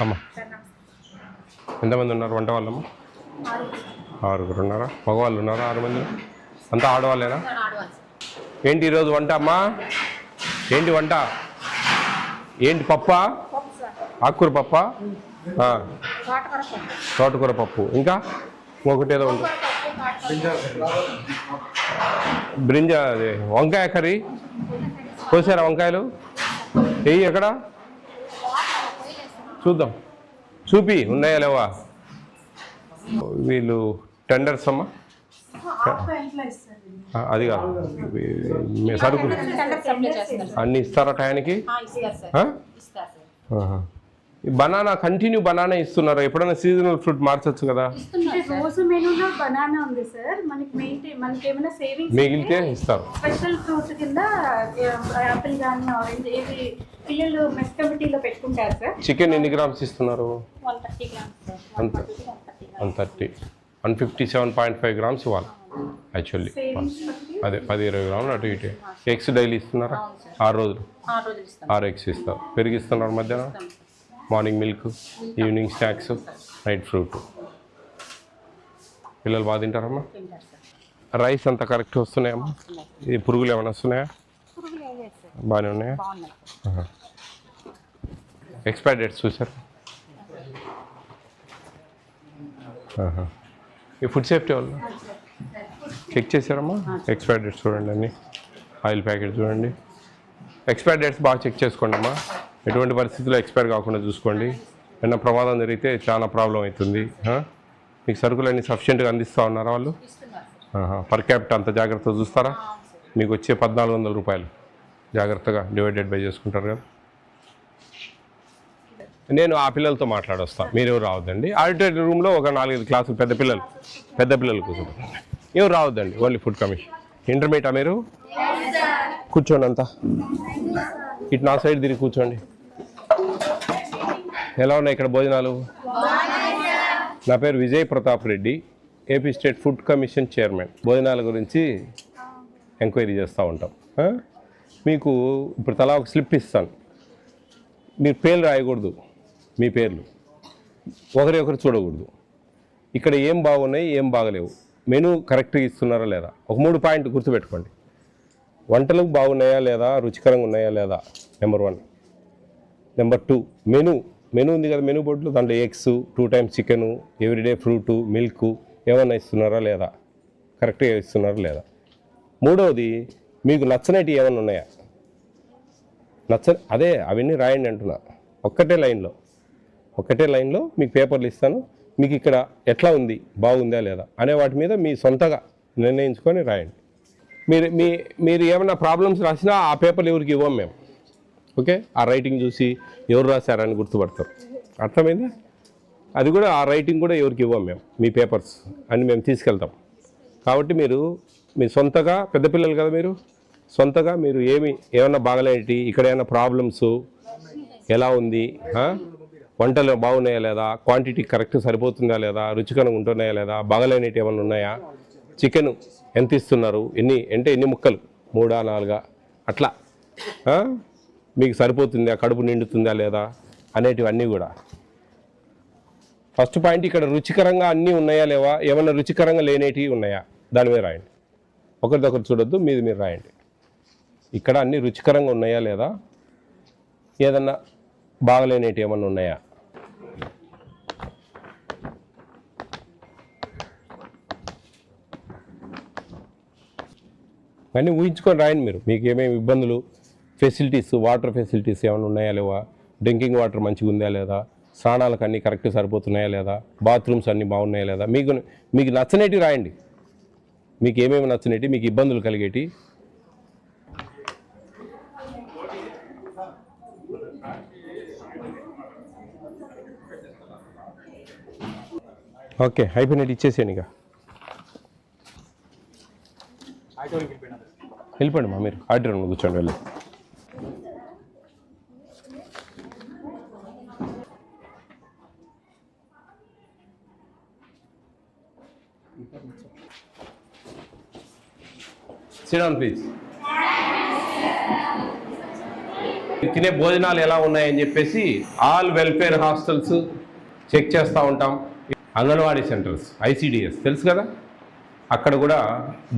అమ్మా ఎంతమంది ఉన్నారు వంట వాళ్ళమ్మా? 6 ఉన్నారా? మగవాళ్ళు ఉన్నారా? 6 మంది అంతా ఆడవాళ్ళేనా? ఏంటి ఈరోజు వంట అమ్మా? ఏంటి వంట? ఏంటి పప్పా? ఆకుకూర పప్పా? తోటకూర పప్పు, ఇంకా ఒకటేదో ఉంది బ్రింజా, అదే వంకాయ కర్రీ. కోసారా వంకాయలు? వెయ్యి ఎక్కడ చూద్దాం, చూపి ఉన్నాయా లేవా. వీళ్ళు టెండర్స్ అమ్మా, అది కాదు సరుకులు అన్నీ ఇస్తారా టయానికి? బనానా కంటిన్యూ బనానా ఇస్తున్నారు, ఎప్పుడైనా సీజనల్ ఫ్రూట్ మార్చొచ్చు కదా. రోజు మెనూలో బనానా ఉంది సార్, మనకి ఏమైనా సేవింగ్స్ మిగిలితే ఇస్తారు. స్పెషల్ ఫ్రూట్ కింద యాపిల్ కానీ ఆరెంజ్, ఏది పిల్లలు మెస్ కమిటీలో పెట్టుకుంటారు సార్. చికెన్ ఎన్ని గ్రామ్స్ ఇస్తున్నారు? 130 గ్రామ్స్. 130, 157.5 గ్రామ్స్ ఇవ్వాలి యాక్చువల్లీ. అదే 10-20 గ్రాములు అటు ఇటు. ఎగ్స్ డైలీ ఇస్తున్నారా? 6 రోజులు 6 ఎగ్స్ ఇస్తారు. పెరిగిస్తున్నారు మధ్యాహ్నం, morning milk, evening snacks, night fruit. పిల్లలు బాగా తింటారమ్మా? రైస్ అంతా కరెక్ట్ వస్తున్నాయమ్మా? ఇది పురుగులు ఏమైనా వస్తున్నాయా? బాగానే ఉన్నాయా? ఎక్స్పైరీ డేట్స్ చూసారు? ఈ ఫుడ్ సేఫ్టీ వాళ్ళు చెక్ చేశారమ్మా? ఎక్స్పైరీ డేట్స్ చూడండి, అన్ని ఆయిల్ ప్యాకెట్ చూడండి. ఎక్స్పైరీ డేట్స్ బాగా చెక్ చేసుకోండి అమ్మా. ఎటువంటి పరిస్థితుల్లో ఎక్స్పైర్ కాకుండా చూసుకోండి. ఏమైనా ప్రమాదం జరిగితే చాలా ప్రాబ్లం అవుతుంది. మీకు సరుకులు అన్నీ సఫిషియెంట్గా అందిస్తూ ఉన్నారా వాళ్ళు? పర్ క్యాపిటల్ అంత జాగ్రత్తగా చూస్తారా? మీకు వచ్చే 1400 రూపాయలు జాగ్రత్తగా డివైడెడ్ బై చేసుకుంటారు కదా. నేను ఆ పిల్లలతో మాట్లాడొస్తాను, మీరెవరు రావద్దండి. ఆడిటరీ రూమ్లో ఒక 4-5 క్లాసులు పెద్ద పిల్లలు కూర్చుంటారు. ఎవరు రావద్దండి, ఓన్లీ ఫుడ్ కమిషన్. ఇంటర్మీడియటా మీరు? కూర్చోండి అంతా, ఇటు నా సైడ్ తిరిగి కూర్చోండి. ఎలా ఉన్నాయి ఇక్కడ భోజనాలు? నా పేరు Vijay Pratap Reddy, AP state food commission chairman. భోజనాల గురించి ఎంక్వైరీ చేస్తూ ఉంటాం. మీకు ఇప్పుడు తలా ఒక స్లిప్ ఇస్తాను, మీరు పేర్లు రాయకూడదు, మీ పేర్లు ఒకరు చూడకూడదు. ఇక్కడ ఏం బాగున్నాయి ఏం బాగలేవు, మెనూ కరెక్ట్గా ఇస్తున్నారా లేదా, ఒక 3 పాయింట్ గుర్తుపెట్టుకోండి. వంటలు బాగున్నాయా లేదా, రుచికరంగా ఉన్నాయా లేదా, నెంబర్ 1. నెంబర్ 2, మెనూ ఉంది కదా, మెనూ బోర్డులో దాంట్లో eggs, 2 times chicken, everyday fruit, milk ఏమన్నా ఇస్తున్నారా లేదా, కరెక్ట్గా ఇస్తున్నారా లేదా. 3వది, మీకు నచ్చనవి ఏమైనా ఉన్నాయా, అదే అవన్నీ రాయండి అంటున్నా. ఒక్కటే లైన్లో మీకు పేపర్లు ఇస్తాను, మీకు ఇక్కడ ఎట్లా ఉంది, బాగుందా లేదా అనే వాటి మీద మీ సొంతగా నిర్ణయించుకొని రాయండి. మీరు ఏమైనా ప్రాబ్లమ్స్ రాసినా ఆ పేపర్లు ఎవరికి ఇవ్వం మేము. ఓకే, ఆ రైటింగ్ చూసి ఎవరు రాశారని గుర్తుపడతారు, అర్థమైందా? అది కూడా ఆ రైటింగ్ కూడా ఎవరికి ఇవ్వం మేము, మీ పేపర్స్ అని మేము తీసుకెళ్తాం. కాబట్టి మీరు మీ సొంతగా, పెద్ద పిల్లలు కదా మీరు, సొంతగా మీరు ఏమన్నా బాగలేటి, ఇక్కడ ఏమైనా ప్రాబ్లమ్స్ ఎలా ఉంది, వంటలు బాగున్నాయా లేదా, క్వాంటిటీ కరెక్ట్ సరిపోతుందా లేదా, రుచికరంగా ఉంటున్నాయా లేదా, బాగలేనిటి ఏమైనా ఉన్నాయా, చికెన్ ఎంత ఇస్తున్నారు, ఎన్ని ముక్కలు, 3 4 అట్లా, మీకు సరిపోతుందా, కడుపు నిండుతుందా లేదా అనేటివన్నీ కూడా. ఫస్ట్ పాయింట్, ఇక్కడ రుచికరంగా అన్నీ ఉన్నాయా లేవా, ఏమైనా రుచికరంగా లేనేటివి ఉన్నాయా, దాని మీద రాయండి. ఒకరిదొకరు చూడొద్దు, మీరు రాయండి. ఇక్కడ అన్నీ రుచికరంగా ఉన్నాయా లేదా, ఏదన్నా బాగలేనేటి ఏమన్నా ఉన్నాయా. అన్నీ ఊహించుకొని రాయండి మీరు. మీకు ఏమేమి ఇబ్బందులు, ఫెసిలిటీస్, వాటర్ ఫెసిలిటీస్ ఏమైనా ఉన్నాయా లేవా, డ్రింకింగ్ వాటర్ మంచిగా ఉందా లేదా, స్నానాలకు అన్నీ కరెక్ట్గా సరిపోతున్నాయా లేదా, బాత్రూమ్స్ అన్నీ బాగున్నాయా లేదా, మీకు నచ్చనేటివి రాయండి. మీకు ఏమేమి నచ్చనేటి, మీకు ఇబ్బందులు కలిగేటి. ఓకే, అయిపోయినట్టు ఇచ్చేసేయండి. ఇక వెళ్ళిపోండి మా, మీరు ఆడిటర్ కూర్చోండి, వెళ్ళి. Sit down, please. తినే భోజనాలు ఎలా ఉన్నాయని చెప్పేసి ఆల్ వెల్ఫేర్ హాస్టల్స్ చెక్ చేస్తూ ఉంటాం. అంగన్వాడీ సెంటర్స్ ICDS తెలుసు కదా, అక్కడ కూడా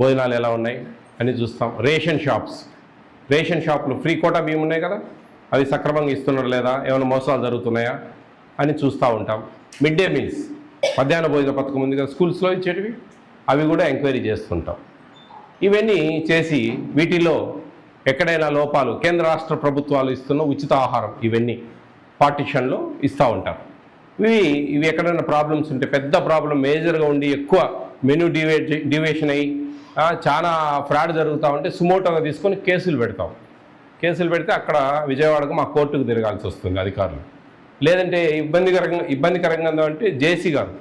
భోజనాలు ఎలా ఉన్నాయి అని చూస్తాం. రేషన్ షాప్లు ఫ్రీ కోటా బియ్యం ఉన్నాయి కదా, అవి సక్రమంగా ఇస్తున్నారు లేదా, ఏమైనా మోసాలు జరుగుతున్నాయా అని చూస్తూ ఉంటాం. మిడ్ డే మీల్స్ మధ్యాహ్న భోజన పథకం ఉంది కదా స్కూల్స్లో ఇచ్చేటివి, అవి కూడా ఎంక్వైరీ చేస్తుంటాం. ఇవన్నీ చేసి వీటిలో ఎక్కడైనా లోపాలు, కేంద్ర రాష్ట్ర ప్రభుత్వాలు ఇస్తున్న ఉచిత ఆహారం ఇవన్నీ పార్టిషన్లో ఇస్తూ ఉంటారు. ఇవి ఎక్కడైనా ప్రాబ్లమ్స్ ఉంటే, పెద్ద ప్రాబ్లం మేజర్గా ఉండి ఎక్కువ మెనూ డివేషన్ అయ్యి చాలా ఫ్రాడ్ జరుగుతూ ఉంటే సుమోటోగా తీసుకొని కేసులు పెడతాం. కేసులు పెడితే అక్కడ విజయవాడకు మా కోర్టుకు తిరగాల్సి వస్తుంది అధికారులు. లేదంటే ఇబ్బందికరంగా అంటే జేసీ గారు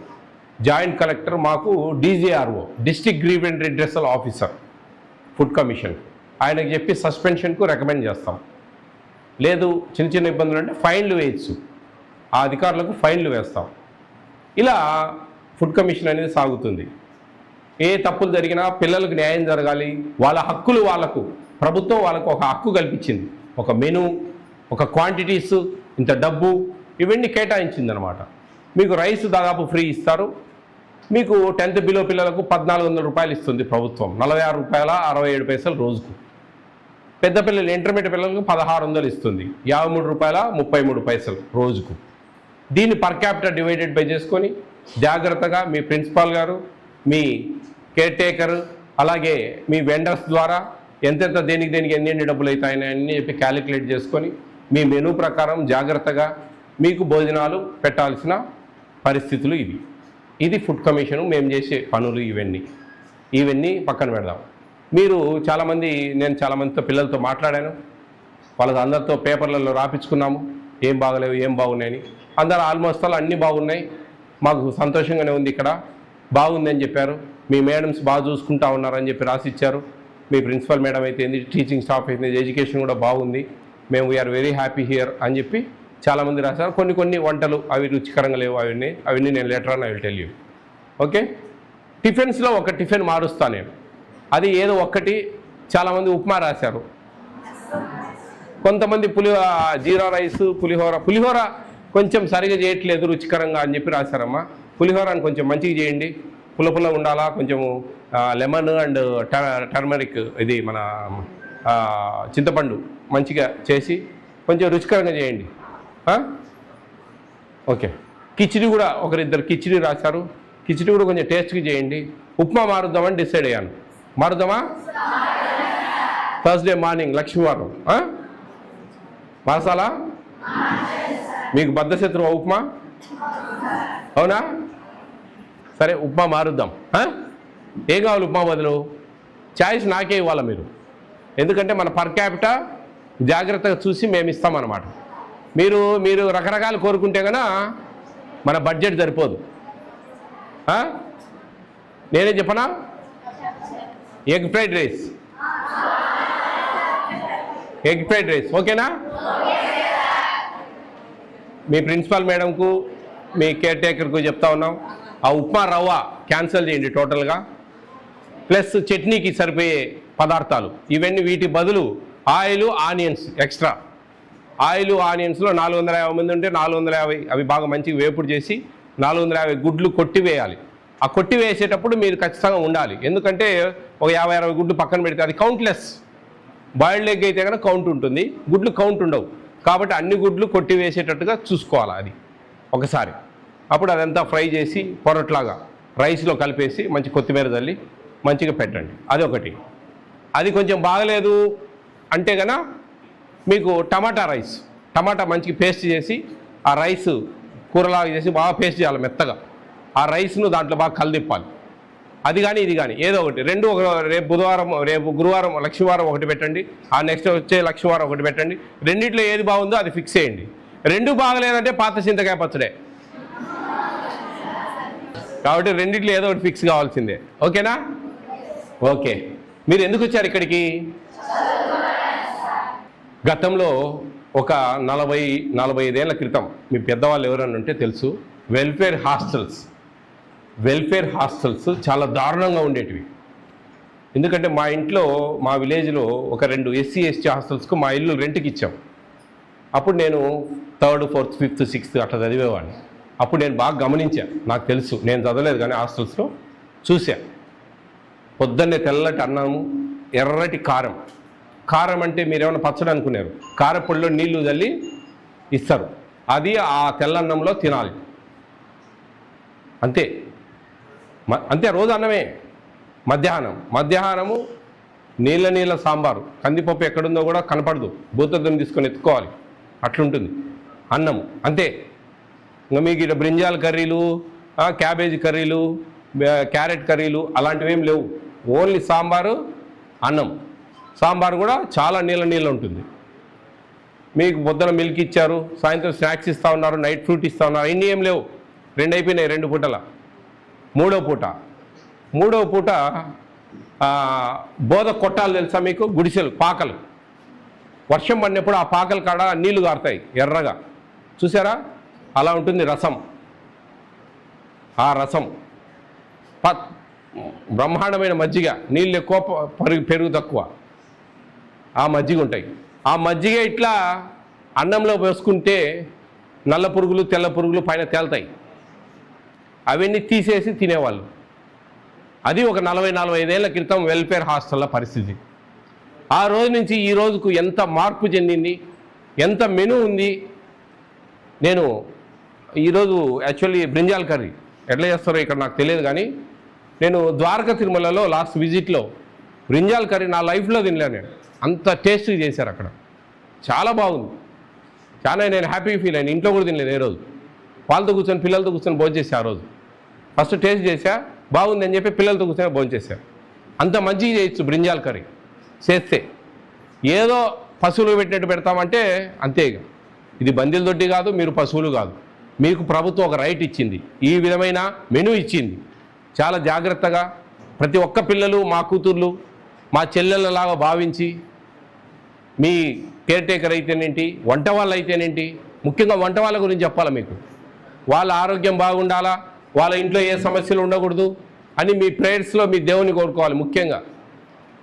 జాయింట్ కలెక్టర్ మాకు DGRO district grievance redressal officer food commission ఆయనకు చెప్పి సస్పెన్షన్కు రికమెండ్ చేస్తాం. లేదు చిన్న చిన్న ఇబ్బందులు అంటే ఫైన్లు వేయచ్చు, ఆ అధికారులకు ఫైన్లు వేస్తాం. ఇలా ఫుడ్ కమిషన్ అనేది సాగుతుంది. ఏ తప్పులు జరిగినా పిల్లలకు న్యాయం జరగాలి, వాళ్ళ హక్కులు వాళ్ళకు ప్రభుత్వం వాళ్ళకు ఒక హక్కు కల్పించింది. ఒక మెనూ, ఒక క్వాంటిటీస్, ఇంత డబ్బు ఇవన్నీ కేటాయించింది అనమాట. మీకు రైస్ దాదాపు ఫ్రీ ఇస్తారు. మీకు 10th బిలో పిల్లలకు 1400 రూపాయలు ఇస్తుంది ప్రభుత్వం, 46 రూపాయల 67 పైసలు రోజుకు. పెద్ద పిల్లలు ఇంటర్మీడియట్ పిల్లలకు 1600 ఇస్తుంది, 53 రూపాయల 33 పైసలు రోజుకు. దీన్ని పర్ క్యాపిటల్ డివైడెడ్ బై చేసుకొని జాగ్రత్తగా మీ ప్రిన్సిపాల్ గారు, మీ కేర్ టేకర్, అలాగే మీ వెండర్స్ ద్వారా ఎంతెంత దేనికి ఎన్ని డబ్బులు అవుతాయని అన్నీ చెప్పి క్యాలిక్యులేట్ చేసుకొని మీ మెనూ ప్రకారం జాగ్రత్తగా మీకు భోజనాలు పెట్టాల్సిన పరిస్థితులు ఇవి. ఇది ఫుడ్ కమిషను మేము చేసే పనులు. ఇవన్నీ పక్కన పెడదాం. మీరు నేను చాలామందితో పిల్లలతో మాట్లాడాను, వాళ్ళ అందరితో పేపర్లలో రాపించుకున్నాము ఏం బాగలేవు ఏం బాగున్నాయని. అందరూ ఆల్మోస్ట్ అన్నీ బాగున్నాయి, మాకు సంతోషంగానే ఉంది, ఇక్కడ బాగుందని చెప్పారు. మీ మేడమ్స్ బాగా చూసుకుంటా ఉన్నారని చెప్పి రాసిచ్చారు. మీ ప్రిన్సిపల్ మేడం అయితే ఏంది, టీచింగ్ స్టాఫ్ అయితే ఎడ్యుకేషన్ కూడా బాగుంది, మేము వీఆర్ వెరీ హ్యాపీ హియర్ అని చెప్పి చాలామంది రాశారు. కొన్ని వంటలు అవి రుచికరంగా లేవు, అవన్నీ నేను లెటర్ అని I will tell you. Okay, టిఫిన్స్లో ఒక టిఫిన్ మారుస్తాను నేను. అది ఏదో ఒక్కటి, చాలామంది ఉప్మా రాశారు, కొంతమంది జీరా రైస్, పులిహోర కొంచెం సరిగా చేయట్లేదు రుచికరంగా అని చెప్పి రాశారమ్మా. పులిహోరని కొంచెం మంచిగా చేయండి, పుల్ల ఉండాలా, కొంచెము లెమన్ అండ్ టర్మరిక్, ఇది మన చింతపండు మంచిగా చేసి కొంచెం రుచికరంగా చేయండి. ఓకే, కిచిడి కూడా ఒకరిద్దరు కిచిడి రాశారు, కిచిడి కూడా కొంచెం టేస్ట్గా చేయండి. ఉప్మా మారుద్దామని డిసైడ్ అయ్యాను. మారుద్దామా? థర్స్డే మార్నింగ్ లక్ష్మీవారం మసాలా. మీకు బద్ధశత్రువు ఉప్మా, అవునా? సరే ఉప్మా మారుద్దాం. ఏం కావాలి ఉప్మా బదులు? చాయిస్ నాకే ఇవ్వాలి మీరు, ఎందుకంటే మన పర్ క్యాపిటా జాగ్రత్తగా చూసి మేము ఇస్తామన్నమాట. మీరు రకరకాలు కోరుకుంటే కనుక మన బడ్జెట్ సరిపోదు. నేనే చెప్పనా? ఎగ్ ఫ్రైడ్ రైస్ ఓకేనా? మీ ప్రిన్సిపాల్ మేడంకు, మీ కేర్ టేకర్కు చెప్తా ఉన్నాం, ఆ ఉప్మా రవ్వ క్యాన్సిల్ చేయండి టోటల్గా. ప్లస్ చట్నీకి సరిపోయే పదార్థాలు ఇవన్నీ, వీటి బదులు ఆయిల్ ఆనియన్స్ ఎక్స్ట్రా. ఆయిల్ ఆనియన్స్లో 450 మంది ఉంటే 450 అవి బాగా మంచిగా వేపుడు చేసి 450 గుడ్లు కొట్టివేయాలి. ఆ కొట్టివేసేటప్పుడు మీరు ఖచ్చితంగా ఉండాలి, ఎందుకంటే ఒక 50-60 గుడ్లు పక్కన పెడితే అది కౌంట్లెస్. బాయిల్డ్ ఎగ్ అయితే కనుక కౌంట్ ఉంటుంది, గుడ్లు కౌంట్ ఉండవు. కాబట్టి అన్ని గుడ్లు కొట్టివేసేటట్టుగా చూసుకోవాలి అది ఒకసారి. అప్పుడు అదంతా ఫ్రై చేసి పొరట్లాగా రైస్లో కలిపేసి మంచి కొత్తిమీర చల్లి మంచిగా పెట్టండి. అదొకటి. అది కొంచెం బాగలేదు అంటే కనుక మీకు టమాటా మంచిగా పేస్ట్ చేసి ఆ రైస్ కూరలాగా చేసి బాగా పేస్ట్ చేయాలి మెత్తగా. ఆ రైస్ను దాంట్లో బాగా కలదిప్పాలి. అది కానీ ఇది కానీ ఏదో ఒకటి, రెండు రేపు గురువారం లక్ష్మీవారం ఒకటి పెట్టండి, ఆ నెక్స్ట్ వచ్చే లక్ష్మీవారం ఒకటి పెట్టండి. రెండిట్లో ఏది బాగుందో అది ఫిక్స్ చేయండి. రెండు బాగలేదంటే పాత చింతకాయ పచ్చడే. కాబట్టి రెండిట్లో ఏదో ఒకటి ఫిక్స్ కావాల్సిందే. ఓకేనా? ఓకే, మీరు ఎందుకు వచ్చారు ఇక్కడికి? గతంలో ఒక 40-45 ఏళ్ల క్రితం మీ పెద్దవాళ్ళు ఎవరన్నా ఉంటే తెలుసు, వెల్ఫేర్ హాస్టల్స్ చాలా దారుణంగా ఉండేటివి. ఎందుకంటే మా ఇంట్లో, మా విలేజ్లో ఒక 2 SC/ST హాస్టల్స్కు మా ఇల్లు రెంట్కి ఇచ్చాం. అప్పుడు నేను 3rd 4th 5th 6th అట్లా చదివేవాడిని. అప్పుడు నేను బాగా గమనించాను, నాకు తెలుసు, నేను చదవలేదు కానీ హాస్టల్స్లో చూసా. పొద్దున్నే తెల్లటి అన్నము, ఎర్రటి కారం. కారం అంటే మీరేమైనా పచ్చడి అనుకున్నారు, కారపొడిలో నీళ్లు చల్లి ఇస్తారు, అది ఆ తెల్లన్నంలో తినాలి. అంతే అంతే, రోజు అన్నమే. మధ్యాహ్నము నీళ్ళ సాంబారు, కందిపప్పు ఎక్కడుందో కూడా కనపడదు, భూతద్దుని తీసుకొని ఎత్తుకోవాలి, అట్లుంటుంది అన్నము. అంతే. ఇంకా మీకు ఇట్లా బ్రింజాల్ కర్రీలు, క్యాబేజీ కర్రీలు, క్యారెట్ కర్రీలు అలాంటివి ఏం లేవు. ఓన్లీ సాంబారు, అన్నం. సాంబారు కూడా చాలా నీళ్ళ ఉంటుంది. మీకు పొద్దున మిల్క్ ఇచ్చారు, సాయంత్రం స్నాక్స్ ఇస్తూ ఉన్నారు, నైట్ ఫ్రూట్ ఇస్తూ ఉన్నారు, ఇన్ని ఏం లేవు. 2 అయిపోయినాయి, 2 పూటల. మూడవ పూట బోధ కొట్టాలు తెలుసా మీకు? గుడిసెలు, పాకలు. వర్షం పడినప్పుడు ఆ పాకల కాడ నీళ్లు కారుతాయి ఎర్రగా, చూసారా? అలా ఉంటుంది రసం. ఆ రసం బ్రహ్మాండమైన మజ్జిగ, నీళ్ళు ఎక్కువ, పెరుగు తక్కువ, ఆ మజ్జిగ ఉంటాయి. ఆ మజ్జిగ ఇట్లా అన్నంలో వేసుకుంటే నల్ల పురుగులు, తెల్ల పురుగులు పైన తేలుతాయి. అవన్నీ తీసేసి తినేవాళ్ళు. అది ఒక 40-45 ఏళ్ల క్రితం వెల్ఫేర్ హాస్టల్ల పరిస్థితి. ఆ రోజు నుంచి ఈ రోజుకు ఎంత మార్పు చెందింది, ఎంత మెనూ ఉంది. నేను ఈరోజు యాక్చువల్లీ బ్రింజాల్ కర్రీ ఎట్లా చేస్తారో ఇక్కడ నాకు తెలియదు, కానీ నేను ద్వారకా తిరుమలలో లాస్ట్ విజిట్లో బ్రింజాల్ కర్రీ నా లైఫ్లో తినలేను నేను. అంత టేస్ట్గా చేశారు అక్కడ, చాలా బాగుంది. చాలా నేను హ్యాపీగా ఫీల్ అయ్యాను. ఇంట్లో కూడా తినలేదు ఏ రోజు. వాళ్ళతో కూర్చొని, పిల్లలతో కూర్చొని భోజనం చేసా. ఆ రోజు ఫస్ట్ టేస్ట్ చేసా, బాగుంది అని చెప్పి పిల్లలతో కూర్చొని భోజనం చేశారు. అంత మంచిగా చేయొచ్చు బ్రింజాల్ కర్రీ చేస్తే. ఏదో పశువులు పెట్టినట్టు పెడతామంటే అంతే. ఇది బందీల దొడ్డి కాదు, మీరు పశువులు కాదు. మీకు ప్రభుత్వం ఒక రైట్ ఇచ్చింది, ఈ విధమైన మెనూ ఇచ్చింది. చాలా జాగ్రత్తగా ప్రతి ఒక్క పిల్లలు మా కూతుర్లు, మా చెల్లెళ్ళలాగా భావించి, మీ కేర్ టేకర్ అయితేనేంటి, వంట వాళ్ళు అయితేనేంటి, ముఖ్యంగా వంట వాళ్ళ గురించి చెప్పాలి మీకు. వాళ్ళ ఆరోగ్యం బాగుండాలా, వాళ్ళ ఇంట్లో ఏ సమస్యలు ఉండకూడదు అని మీ ప్రేయర్స్లో మీ దేవుని కోరుకోవాలి ముఖ్యంగా.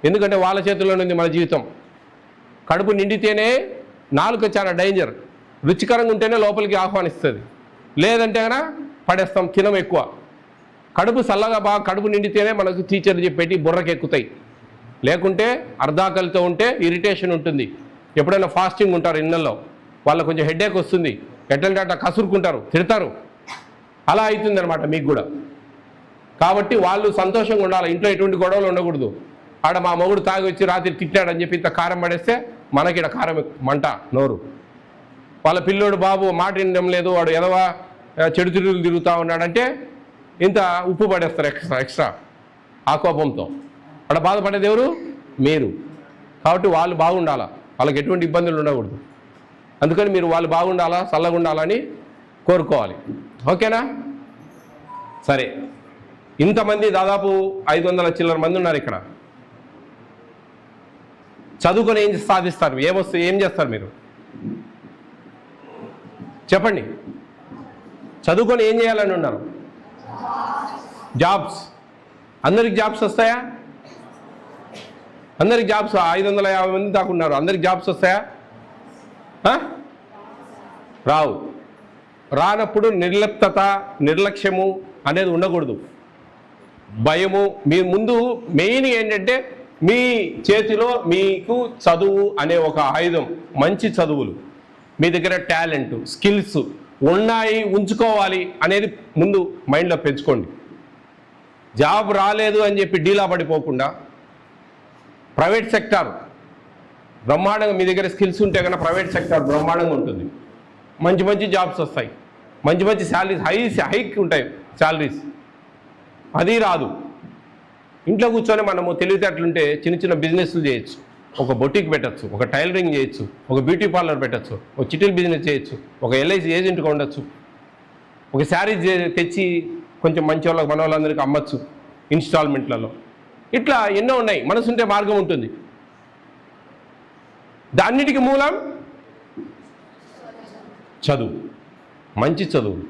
ఎందుకంటే వాళ్ళ చేతుల్లోనే ఉంది మన జీవితం. కడుపు నిండితేనే నాలుక చాలా డేంజర్. రుచికరంగా ఉంటేనే లోపలికి ఆహ్వానిస్తుంది, లేదంటే కనుక పడేస్తాం, తినం ఎక్కువ. కడుపు చల్లగా బాగా కడుపు నిండితేనే మనకు టీచర్లు చెప్పేటి బుర్రకి ఎక్కుతాయి. లేకుంటే అర్ధాకలితో ఉంటే ఇరిటేషన్ ఉంటుంది. ఎప్పుడైనా ఫాస్టింగ్ ఉంటారు ఇళ్ళల్లో, వాళ్ళకు కొంచెం హెడేక్ వస్తుంది, ఎట్లంటే అట్లా కసురుకుంటారు, తిడతారు. అలా అవుతుంది అనమాట మీకు కూడా. కాబట్టి వాళ్ళు సంతోషంగా ఉండాలి, ఇంట్లో ఎటువంటి గొడవలు ఉండకూడదు. ఆడ మా మొగుడు తాగి వచ్చి రాత్రి తిట్టాడని చెప్పి ఇంత కారం పడేస్తే మనకి ఇక్కడ కారం మంట నోరు. వాళ్ళ పిల్లోడు బాబు మాట వినడం లేదు, వాడు ఎదవా చెడు తిరుగులు తిరుగుతూ ఉన్నాడంటే ఇంత ఉప్పు పడేస్తారు ఎక్స్ట్రా ఆ కోపంతో. అక్కడ బాధపడేది ఎవరు? మీరు. కాబట్టి వాళ్ళు బాగుండాలా, వాళ్ళకి ఎటువంటి ఇబ్బందులు ఉండకూడదు. అందుకని మీరు వాళ్ళు బాగుండాలా, చల్లగా ఉండాలని కోరుకోవాలి. ఓకేనా? సరే, ఇంతమంది దాదాపు 500 చిల్లర మంది ఉన్నారు ఇక్కడ. చదువుకొని ఏం సాధిస్తారు? ఏం చేస్తారు మీరు చెప్పండి? చదువుకొని ఏం చేయాలని ఉన్నారు? జాబ్స్. అందరికి జాబ్స్ వస్తాయా? అందరికి జాబ్స్ 550 మంది దాకా ఉన్నారు, అందరికి జాబ్స్ వస్తాయా? రావు. రానప్పుడు నిర్లిప్తత, నిర్లక్ష్యము అనేది ఉండకూడదు. భయము. మీ ముందు మెయిన్ ఏంటంటే మీ చేతిలో మీకు చదువు అనే ఒక ఆయుధం, మంచి చదువులు, మీ దగ్గర టాలెంట్, స్కిల్స్ ఉన్నాయి, ఉంచుకోవాలి అనేది ముందు మైండ్లో పెంచుకోండి. జాబ్ రాలేదు అని చెప్పి డీలా పడిపోకుండా ప్రైవేట్ సెక్టార్ బ్రహ్మాండంగా, మీ దగ్గర స్కిల్స్ ఉంటే కనుక ప్రైవేట్ సెక్టార్ బ్రహ్మాండంగా ఉంటుంది. మంచి మంచి జాబ్స్ వస్తాయి, మంచి మంచి శాలరీస్, హైక్ ఉంటాయి శాలరీస్. అది రాదు. ఇంట్లో కూర్చొని మనము తెలివితేటలుంటే చిన్న చిన్న బిజినెస్లు చేయొచ్చు. ఒక బొటిక్ పెట్టచ్చు, ఒక టైలరింగ్ చేయొచ్చు, ఒక బ్యూటీ పార్లర్ పెట్టచ్చు, ఒక చిటిల్ బిజినెస్ చేయొచ్చు, ఒక ఎల్ఐసి ఏజెంట్గా ఉండొచ్చు, ఒక శారీస్ తెచ్చి కొంచెం మంచి వాళ్ళకి, మన వాళ్ళందరికీ అమ్మచ్చు ఇన్స్టాల్మెంట్లలో. ఇట్లా ఎన్నో ఉన్నాయి. మనసుంటే మార్గం ఉంటుంది. దాన్నిటికి మూలం చదువు, మంచి చదువు.